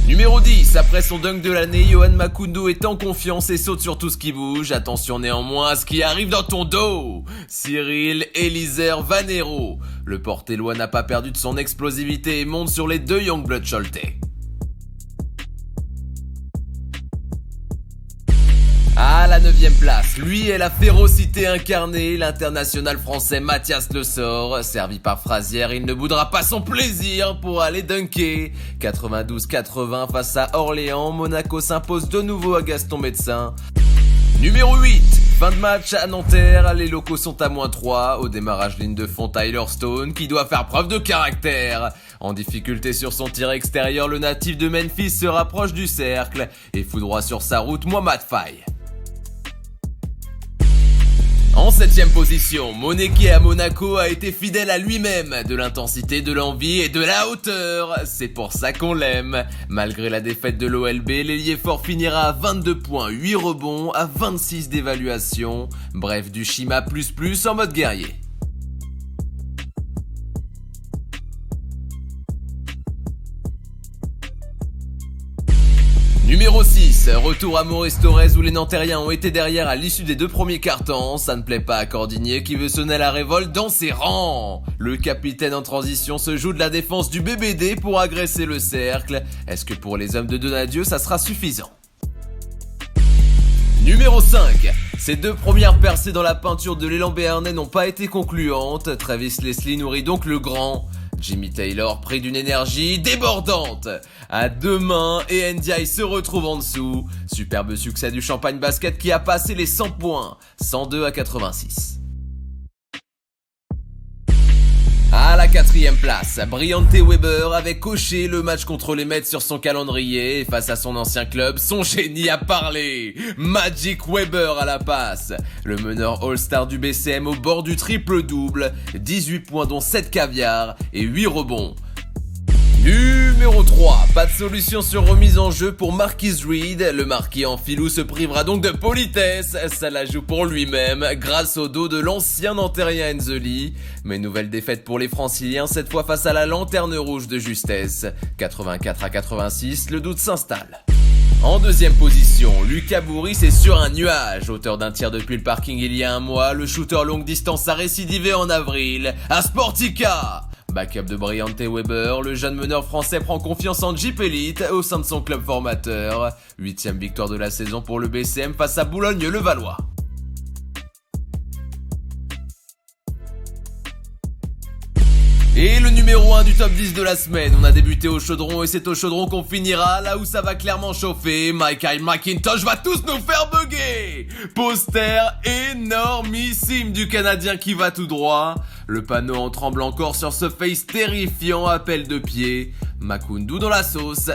Numéro 10, après son dunk de l'année, Yohan Makoundou est en confiance et saute sur tout ce qui bouge. Attention néanmoins à ce qui arrive dans ton dos. Cyril Eliseur Vanero. Le Portellois n'a pas perdu de son explosivité et monte sur les deux Youngblood Cholte. À la 9ème place, lui est la férocité incarnée, l'international français Mathias Le Sort. Servi par Frazière, il ne boudera pas son plaisir pour aller dunker. 92-80 face à Orléans, Monaco s'impose de nouveau à Gaston Médecin. Numéro 8, fin de match à Nanterre, les locaux sont à -3, au démarrage ligne de fond Tyler Stone qui doit faire preuve de caractère. En difficulté sur son tir extérieur, le natif de Memphis se rapproche du cercle et fout droit sur sa route Mohamed Faye. En 7ème position, Moneke à Monaco a été fidèle à lui-même, de l'intensité, de l'envie et de la hauteur. C'est pour ça qu'on l'aime. Malgré la défaite de l'OLB, l'ailier fort finira à 22 points, 8 rebonds, à 26 d'évaluation. Bref, du Shima++ en mode guerrier. Numéro 6, retour à Maurice Thorez où les Nantériens ont été derrière à l'issue des 2 premiers cartons. Ça ne plaît pas à Cordinier qui veut sonner la révolte dans ses rangs. Le capitaine en transition se joue de la défense du BBD pour agresser le cercle. Est-ce que pour les hommes de Donadieu ça sera suffisant? Numéro 5, ces 2 premières percées dans la peinture de l'élan béarnais n'ont pas été concluantes. Travis Leslie nourrit donc le grand. Jimmy Taylor pris d'une énergie débordante. À 2 mains et Ndiaye se retrouve en dessous. Superbe succès du Champagne Basket qui a passé les 100 points, 102-86. À la 4ème place, Briante Weber avait coché le match contre les Mets sur son calendrier et face à son ancien club, son génie a parlé. Magic Weber à la passe. Le meneur All-Star du BCM au bord du triple-double, 18 points dont 7 caviars et 8 rebonds. Numéro 3, pas de solution sur remise en jeu pour Marquis Reed. Le marquis en filou se privera donc de politesse. Ça la joue pour lui-même grâce au dos de l'ancien Nantérien Enzeli. Mais nouvelle défaite pour les Franciliens, cette fois face à la lanterne rouge de justesse. 84-86, le doute s'installe. En 2ème position, Lucas Bourris est sur un nuage. Auteur d'un tir depuis le parking il y a un mois, le shooter longue distance a récidivé en avril à Sportica. Backup de Briante Weber, le jeune meneur français prend confiance en Jeep Elite au sein de son club formateur. 8ème victoire de la saison pour le BCM face à Boulogne-le-Valois. Et le numéro 1 du top 10 de la semaine, on a débuté au Chaudron et c'est au Chaudron qu'on finira, là où ça va clairement chauffer. Michael McIntosh va tous nous faire bugger. Poster énormissime du Canadien qui va tout droit. Le panneau en tremble encore sur ce face terrifiant, appel de pied. Makoundou dans la sauce.